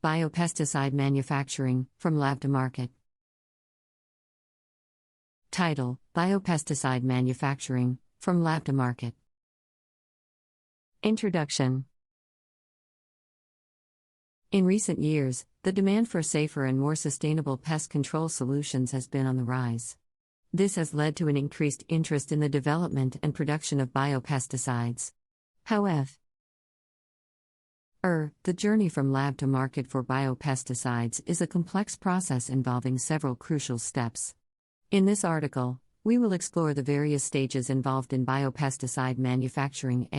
Biopesticide Manufacturing, From Lab to Market. Title: Biopesticide Manufacturing, From Lab to Market. Introduction. In recent years, the demand for safer and more sustainable pest control solutions has been on the rise. This has led to an increased interest in the development and production of biopesticides. However, the journey from lab to market for biopesticides is a complex process involving several crucial steps. In this article, we will explore the various stages involved in biopesticide manufacturing.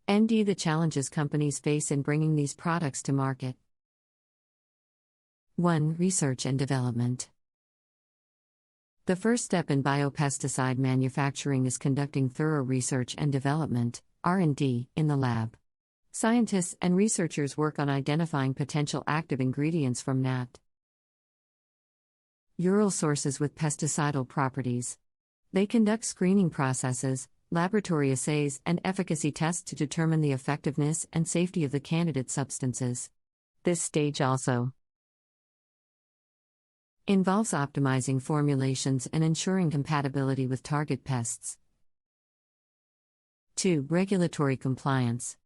The challenges companies face in bringing these products to market. 1. Research and development. The first step in biopesticide manufacturing is conducting thorough research and development, R&D, in the lab. Scientists and researchers work on identifying potential active ingredients from natural sources with pesticidal properties. They conduct screening processes, laboratory assays, and efficacy tests to determine the effectiveness and safety of the candidate substances. This stage also involves optimizing formulations and ensuring compatibility with target pests. 2. Regulatory compliance.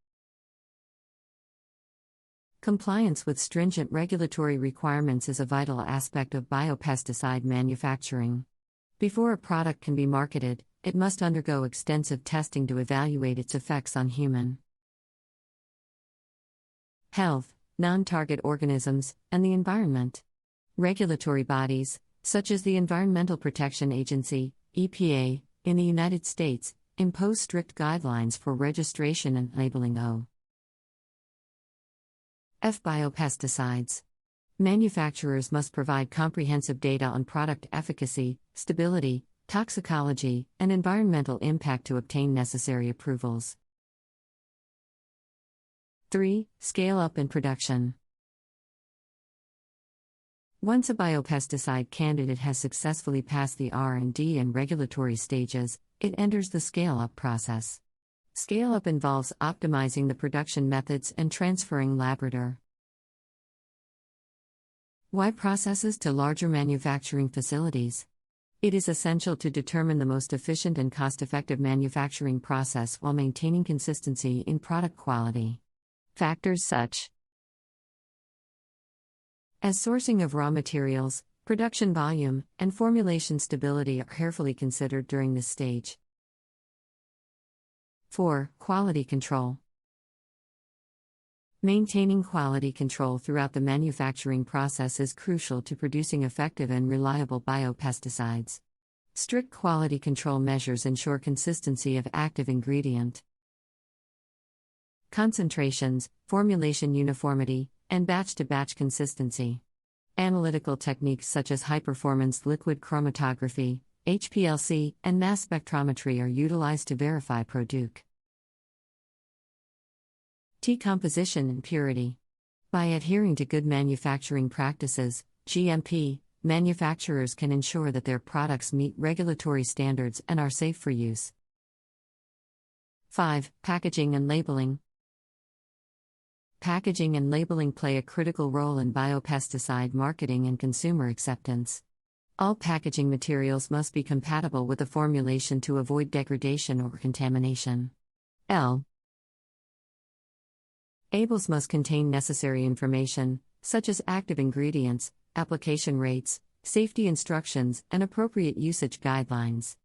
Compliance with stringent regulatory requirements is a vital aspect of biopesticide manufacturing. Before a product can be marketed, it must undergo extensive testing to evaluate its effects on human health, non-target organisms, and the environment. Regulatory bodies, such as the Environmental Protection Agency, EPA, in the United States, impose strict guidelines for registration and labeling of biopesticides. Manufacturers must provide comprehensive data on product efficacy, stability, toxicology, and environmental impact to obtain necessary approvals. 3. Scale up in production. Once a biopesticide candidate has successfully passed the R&D and regulatory stages, it enters the scale-up process. Scale-up involves optimizing the production methods and transferring laboratory processes to larger manufacturing facilities. It is essential to determine the most efficient and cost-effective manufacturing process while maintaining consistency in product quality. Factors such as sourcing of raw materials, production volume, and formulation stability are carefully considered during this stage. 4. Quality control. Maintaining quality control throughout the manufacturing process is crucial to producing effective and reliable biopesticides. Strict quality control measures ensure consistency of active ingredient concentrations, formulation uniformity, and batch-to-batch consistency. Analytical techniques such as high-performance liquid chromatography, HPLC, and mass spectrometry are utilized to verify product composition and purity. By adhering to good manufacturing practices, GMP, manufacturers can ensure that their products meet regulatory standards and are safe for use. 5. Packaging and labeling. Packaging and labeling play a critical role in biopesticide marketing and consumer acceptance. All packaging materials must be compatible with the formulation to avoid degradation or contamination. Labels must contain necessary information, such as active ingredients, application rates, safety instructions, and appropriate usage guidelines.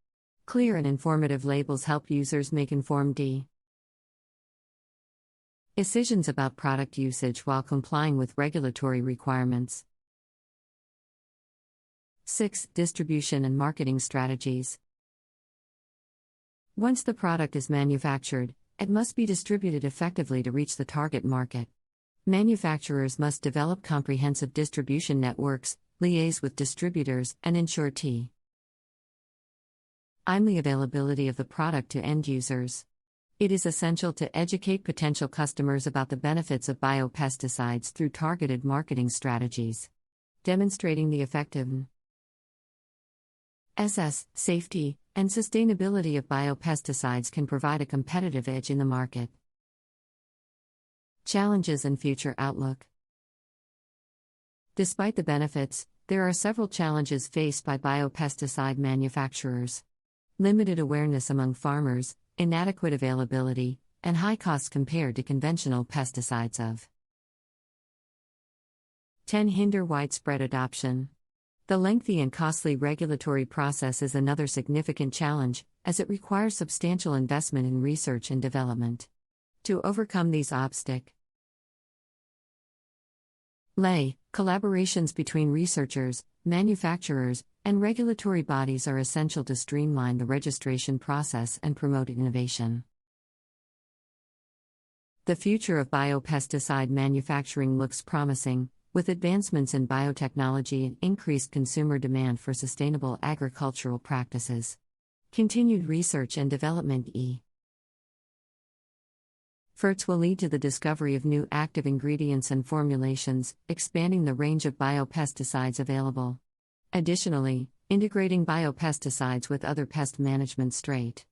Clear and informative labels help users make informed decisions about product usage while complying with regulatory requirements. 6. Distribution and marketing strategies. Once the product is manufactured, it must be distributed effectively to reach the target market. Manufacturers must develop comprehensive distribution networks, liaise with distributors, and ensure timely availability of the product to end users. It is essential to educate potential customers about the benefits of biopesticides through targeted marketing strategies. Demonstrating the effectiveness, safety, and sustainability of biopesticides can provide a competitive edge in the market. Challenges and future outlook. Despite the benefits, there are several challenges faced by biopesticide manufacturers. Limited awareness among farmers, inadequate availability, and high costs compared to conventional pesticides of 10. Hinder widespread adoption. The lengthy and costly regulatory process is another significant challenge, as it requires substantial investment in research and development. To overcome these obstacles, collaborations between researchers, manufacturers, and regulatory bodies are essential to streamline the registration process and promote innovation. The future of biopesticide manufacturing looks promising, with advancements in biotechnology and increased consumer demand for sustainable agricultural practices. Continued research and development efforts will lead to the discovery of new active ingredients and formulations, expanding the range of biopesticides available. Additionally, integrating biopesticides with other pest management strategies,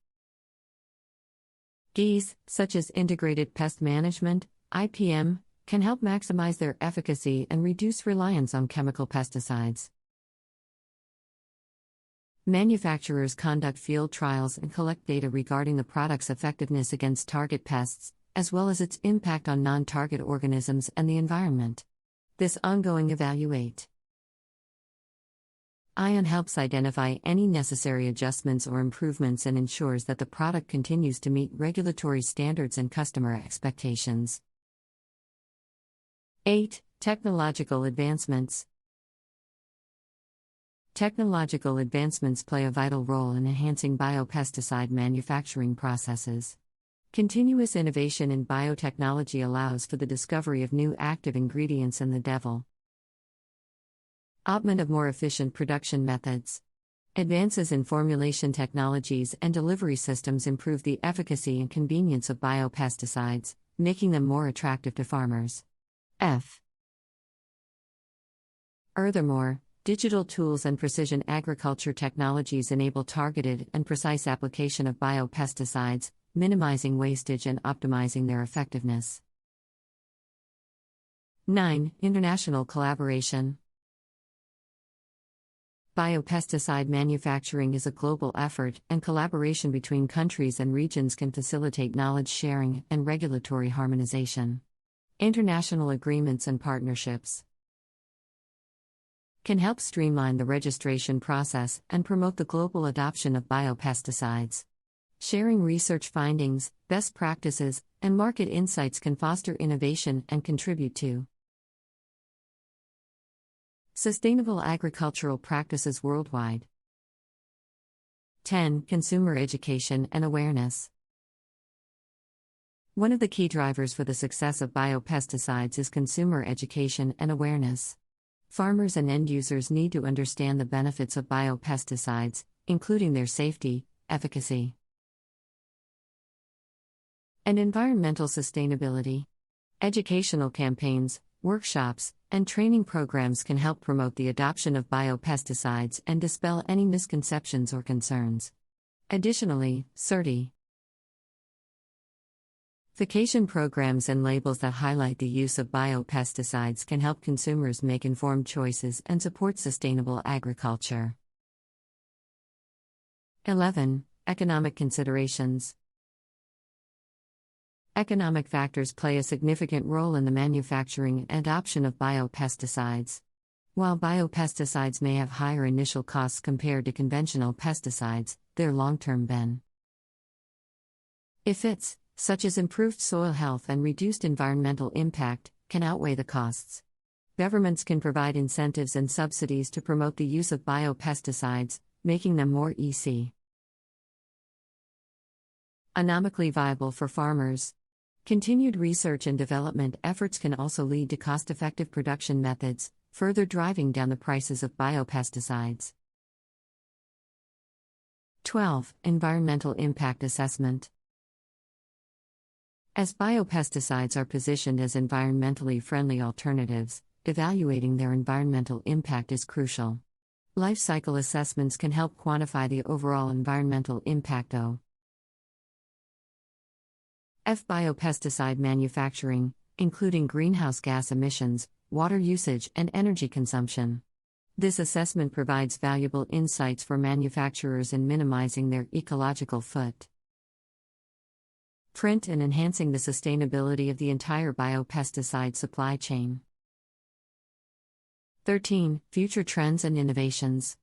such as integrated pest management, IPM, can help maximize their efficacy and reduce reliance on chemical pesticides. Manufacturers conduct field trials and collect data regarding the product's effectiveness against target pests, as well as its impact on non-target organisms and the environment. This ongoing evaluation helps identify any necessary adjustments or improvements and ensures that the product continues to meet regulatory standards and customer expectations. 8. Technological advancements. Technological advancements play a vital role in enhancing biopesticide manufacturing processes. Continuous innovation in biotechnology allows for the discovery of new active ingredients and the development of more efficient production methods. Advances in formulation technologies and delivery systems improve the efficacy and convenience of biopesticides, making them more attractive to farmers. Furthermore, digital tools and precision agriculture technologies enable targeted and precise application of biopesticides, minimizing wastage and optimizing their effectiveness. 9. International collaboration. Biopesticide manufacturing is a global effort, and collaboration between countries and regions can facilitate knowledge sharing and regulatory harmonization. International agreements and partnerships can help streamline the registration process and promote the global adoption of biopesticides. Sharing research findings, best practices, and market insights can foster innovation and contribute to sustainable agricultural practices worldwide. 10. Consumer education and awareness. One of the key drivers for the success of biopesticides is consumer education and awareness. Farmers and end users need to understand the benefits of biopesticides, including their safety, efficacy, and environmental sustainability. Educational campaigns, workshops, and training programs can help promote the adoption of biopesticides and dispel any misconceptions or concerns. Additionally, certification programs and labels that highlight the use of biopesticides can help consumers make informed choices and support sustainable agriculture. 11. Economic considerations. Economic factors play a significant role in the manufacturing and adoption of biopesticides. While biopesticides may have higher initial costs compared to conventional pesticides, their long-term benefits, such as improved soil health and reduced environmental impact, can outweigh the costs. Governments can provide incentives and subsidies to promote the use of biopesticides, making them more economically viable for farmers. Continued research and development efforts can also lead to cost-effective production methods, further driving down the prices of biopesticides. 12. Environmental impact assessment. As biopesticides are positioned as environmentally friendly alternatives, evaluating their environmental impact is crucial. Life cycle assessments can help quantify the overall environmental impact of biopesticide manufacturing, including greenhouse gas emissions, water usage, and energy consumption. This assessment provides valuable insights for manufacturers in minimizing their ecological footprint and enhancing the sustainability of the entire biopesticide supply chain. 13. Future trends and innovations.